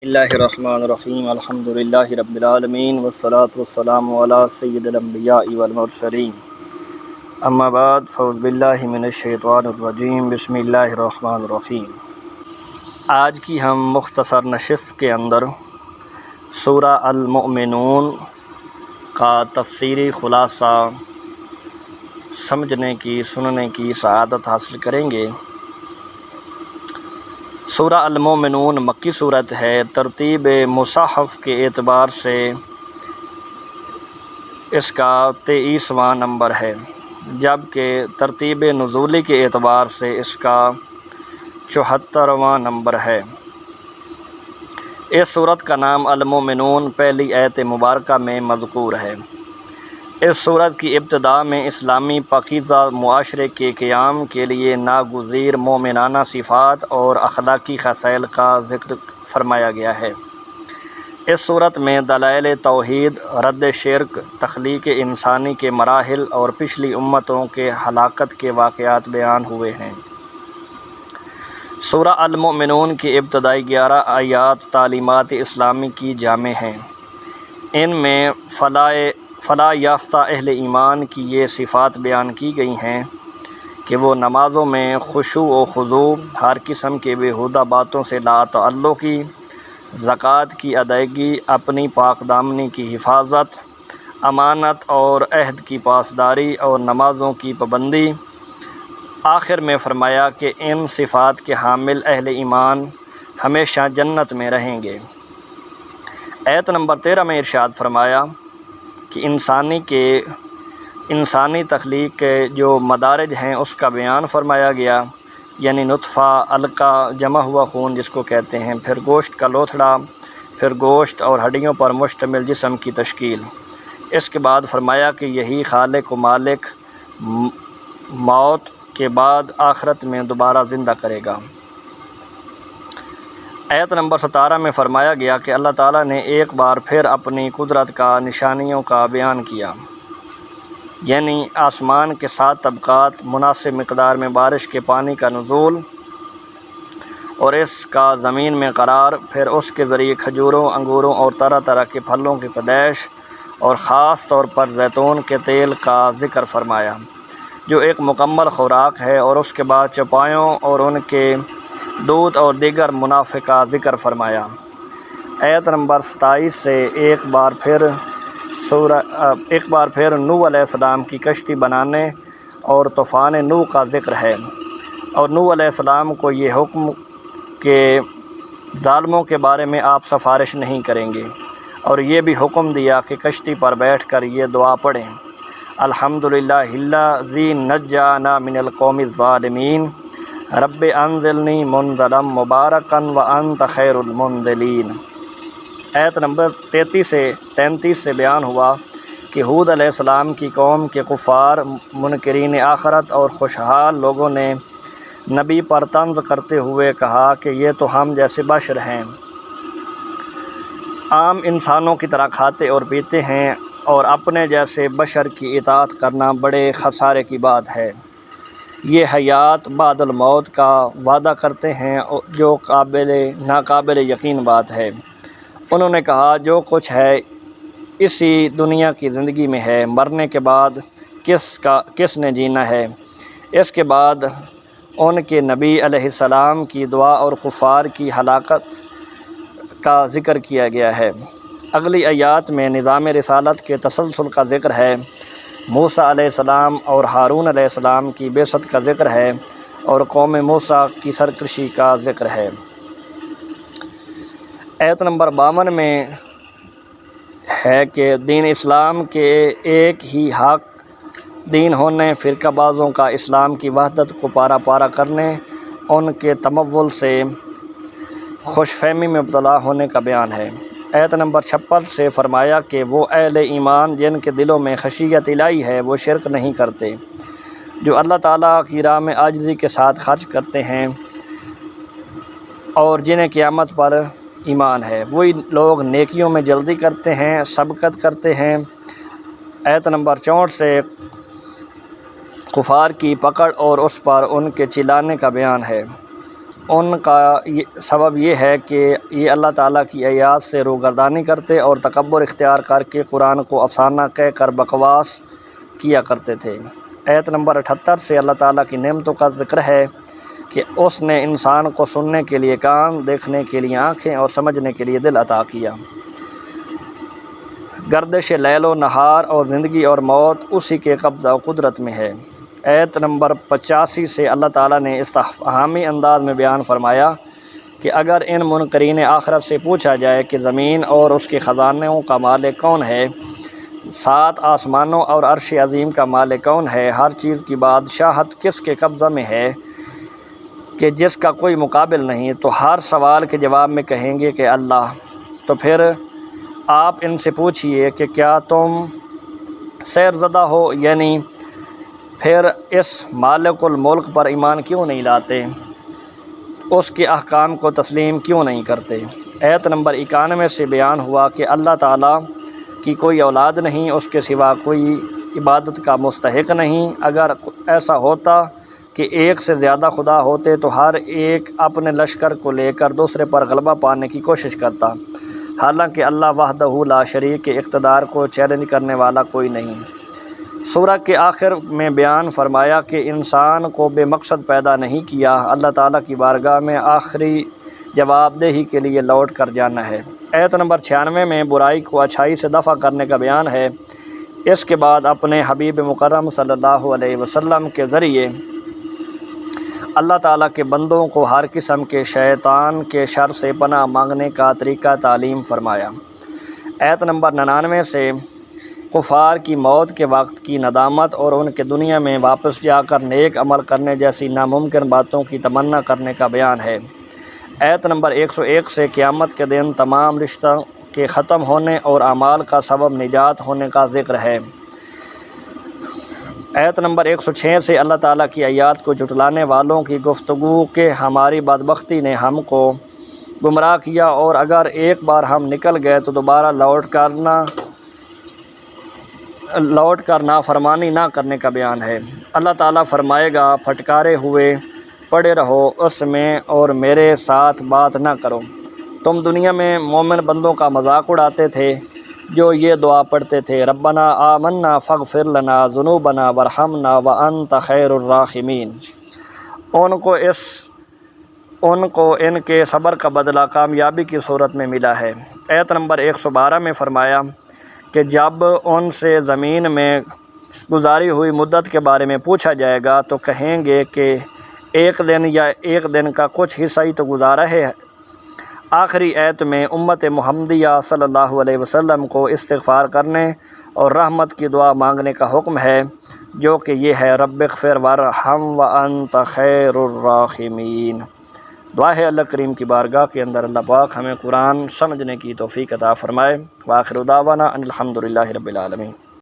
اللہ الرحمن الرحیم الحمدللہ رب العالمین والصلاة والسلام علی سید الانبیاء والمرسلین اما بعد فاعوذ باللہ من الشیطان الرجیم بسم اللہ الرحمن الرحیم۔ آج کی ہم مختصر نشست کے اندر سورہ المؤمنون کا تفسیری خلاصہ سمجھنے کی سننے کی سعادت حاصل کریں گے۔ سورہ المؤمنون مکی صورت ہے۔ ترتیب مصحف کے اعتبار سے اس کا 23واں نمبر ہے، جبکہ ترتیب نزولی کے اعتبار سے اس کا 74واں نمبر ہے۔ اس سورت کا نام المؤمنون پہلی آیت مبارکہ میں مذکور ہے۔ اس سورت کی ابتدا میں اسلامی پاکیزہ معاشرے کے قیام کے لیے ناگزیر مومنانہ صفات اور اخلاقی خصائل کا ذکر فرمایا گیا ہے۔ اس سورت میں دلائل توحید، رد شرک، تخلیق انسانی کے مراحل اور پچھلی امتوں کے ہلاکت کے واقعات بیان ہوئے ہیں۔ سورہ المؤمنون کی ابتدائی 11 آیات تعلیمات اسلامی کی جامع ہیں۔ ان میں فلاح یافتہ اہل ایمان کی یہ صفات بیان کی گئی ہیں کہ وہ نمازوں میں خشوع و خضوع، ہر قسم کے بیہودہ باتوں سے لا تعلقی، زکوٰۃ کی ادائیگی، اپنی پاک دامنی کی حفاظت، امانت اور عہد کی پاسداری اور نمازوں کی پابندی۔ آخر میں فرمایا کہ ان صفات کے حامل اہل ایمان ہمیشہ جنت میں رہیں گے۔ آیت نمبر 13 میں ارشاد فرمایا کہ انسانی تخلیق کے جو مدارج ہیں اس کا بیان فرمایا گیا، یعنی نطفہ، علقہ جمع ہوا خون جس کو کہتے ہیں، پھر گوشت کا لوتھڑا، پھر گوشت اور ہڈیوں پر مشتمل جسم کی تشکیل۔ اس کے بعد فرمایا کہ یہی خالق و مالک موت کے بعد آخرت میں دوبارہ زندہ کرے گا۔ آیت نمبر 17 میں فرمایا گیا کہ اللہ تعالیٰ نے ایک بار پھر اپنی قدرت کا نشانیوں کا بیان کیا، یعنی آسمان کے 7 طبقات، مناسب مقدار میں بارش کے پانی کا نزول اور اس کا زمین میں قرار، پھر اس کے ذریعے کھجوروں، انگوروں اور طرح طرح کے پھلوں کی پیدائش اور خاص طور پر زیتون کے تیل کا ذکر فرمایا جو ایک مکمل خوراک ہے، اور اس کے بعد چوپایوں اور ان کے دودھ اور دیگر منافع کا ذکر فرمایا۔ آیت نمبر 27 سے ایک بار پھر نوح علیہ السلام کی کشتی بنانے اور طوفان نوح کا ذکر ہے، اور نوح علیہ السلام کو یہ حکم کہ ظالموں کے بارے میں آپ سفارش نہیں کریں گے، اور یہ بھی حکم دیا کہ کشتی پر بیٹھ کر یہ دعا پڑھیں: الحمدللہ الذی نجانا من القوم الظالمین رب انزلنی منزلا مبارکا وانت خیر المنزلین۔ آیت نمبر 33 سے بیان ہوا کہ ہود علیہ السلام کی قوم کے کفار، منکرین آخرت اور خوشحال لوگوں نے نبی پر طنز کرتے ہوئے کہا کہ یہ تو ہم جیسے بشر ہیں، عام انسانوں کی طرح کھاتے اور پیتے ہیں، اور اپنے جیسے بشر کی اطاعت کرنا بڑے خسارے کی بات ہے۔ یہ حیات بعد الموت کا وعدہ کرتے ہیں جو ناقابل یقین بات ہے۔ انہوں نے کہا جو کچھ ہے اسی دنیا کی زندگی میں ہے، مرنے کے بعد کس نے جینا ہے؟ اس کے بعد ان کے نبی علیہ السلام کی دعا اور کفار کی ہلاکت کا ذکر کیا گیا ہے۔ اگلی آیات میں نظام رسالت کے تسلسل کا ذکر ہے، موسیٰ علیہ السلام اور ہارون علیہ السلام کی بعثت کا ذکر ہے، اور قوم موسیٰ کی سرکشی کا ذکر ہے۔ آیت نمبر 52 میں ہے کہ دین اسلام کے ایک ہی حق دین ہونے، فرقہ بازوں کا اسلام کی وحدت کو پارا پارا کرنے، ان کے تمول سے خوش فہمی میں مبتلا ہونے کا بیان ہے۔ آیت نمبر 56 سے فرمایا کہ وہ اہل ایمان جن کے دلوں میں خشیت الہی ہے وہ شرک نہیں کرتے، جو اللہ تعالیٰ کی راہ میں عاجزی کے ساتھ خرچ کرتے ہیں، اور جنہیں قیامت پر ایمان ہے، وہی لوگ نیکیوں میں جلدی کرتے ہیں، سبقت کرتے ہیں۔ آیت نمبر 64 سے کفار کی پکڑ اور اس پر ان کے چلانے کا بیان ہے۔ ان کا سبب یہ ہے کہ یہ اللہ تعالیٰ کی آیات سے روگردانی کرتے اور تکبر اختیار کر کے قرآن کو افسانہ کہہ کر بکواس کیا کرتے تھے۔ آیت نمبر 78 سے اللہ تعالیٰ کی نعمتوں کا ذکر ہے کہ اس نے انسان کو سننے کے لیے کان، دیکھنے کے لیے آنکھیں اور سمجھنے کے لیے دل عطا کیا۔ گردش لیل و نہار اور زندگی اور موت اسی کے قبضہ و قدرت میں ہے۔ آیت نمبر 85 سے اللہ تعالیٰ نے استفہامی انداز میں بیان فرمایا کہ اگر ان منکرین آخرت سے پوچھا جائے کہ زمین اور اس کے خزانوں کا مالک کون ہے، 7 آسمانوں اور عرش عظیم کا مالک کون ہے، ہر چیز کی بادشاہت کس کے قبضہ میں ہے کہ جس کا کوئی مقابل نہیں، تو ہر سوال کے جواب میں کہیں گے کہ اللہ۔ تو پھر آپ ان سے پوچھئے کہ کیا تم سیر زدہ ہو، یعنی پھر اس مالک الملک پر ایمان کیوں نہیں لاتے، اس کے احکام کو تسلیم کیوں نہیں کرتے۔ آیت نمبر 91 سے بیان ہوا کہ اللہ تعالیٰ کی کوئی اولاد نہیں، اس کے سوا کوئی عبادت کا مستحق نہیں۔ اگر ایسا ہوتا کہ ایک سے زیادہ خدا ہوتے تو ہر ایک اپنے لشکر کو لے کر دوسرے پر غلبہ پانے کی کوشش کرتا، حالانکہ اللہ وحدہ لا شریک کے اقتدار کو چیلنج کرنے والا کوئی نہیں۔ سورہ کے آخر میں بیان فرمایا کہ انسان کو بے مقصد پیدا نہیں کیا، اللہ تعالیٰ کی بارگاہ میں آخری جواب دہی کے لیے لوٹ کر جانا ہے۔ آیت نمبر 96 میں برائی کو اچھائی سے دفع کرنے کا بیان ہے۔ اس کے بعد اپنے حبیب مکرم صلی اللہ علیہ وسلم کے ذریعے اللہ تعالیٰ کے بندوں کو ہر قسم کے شیطان کے شر سے پناہ مانگنے کا طریقہ تعلیم فرمایا۔ آیت نمبر 99 سے کفار کی موت کے وقت کی ندامت اور ان کے دنیا میں واپس جا کر نیک عمل کرنے جیسی ناممکن باتوں کی تمنا کرنے کا بیان ہے۔ آیت نمبر 101 سے قیامت کے دن تمام رشتوں کے ختم ہونے اور اعمال کا سبب نجات ہونے کا ذکر ہے۔ آیت نمبر 106 سے اللہ تعالیٰ کی آیات کو جھٹلانے والوں کی گفتگو کہ ہماری بدبختی نے ہم کو گمراہ کیا، اور اگر ایک بار ہم نکل گئے تو دوبارہ لوٹ کر نافرمانی نہ کرنے کا بیان ہے۔ اللہ تعالیٰ فرمائے گا، پھٹکارے ہوئے پڑے رہو اس میں اور میرے ساتھ بات نہ کرو۔ تم دنیا میں مومن بندوں کا مذاق اڑاتے تھے جو یہ دعا پڑھتے تھے، ربنا آمنا فاغفر لنا ذنوبنا وارحمنا وانت خیر الراحمین۔ ان کو ان کے صبر کا بدلہ کامیابی کی صورت میں ملا ہے۔ آیت نمبر 112 میں فرمایا کہ جب ان سے زمین میں گزاری ہوئی مدت کے بارے میں پوچھا جائے گا تو کہیں گے کہ ایک دن یا ایک دن کا کچھ حصہ ہی تو گزارا ہے۔ آخری آیت میں امت محمدیہ صلی اللہ علیہ وسلم کو استغفار کرنے اور رحمت کی دعا مانگنے کا حکم ہے، جو کہ یہ ہے، رب اغفر وارحم وانت خیر الراحمین۔ دعا ہے اللہ کریم کی بارگاہ کے اندر اللہ پاک ہمیں قرآن سمجھنے کی توفیق عطا فرمائے۔ وآخر دعوانا ان الحمد للہ رب العالمین۔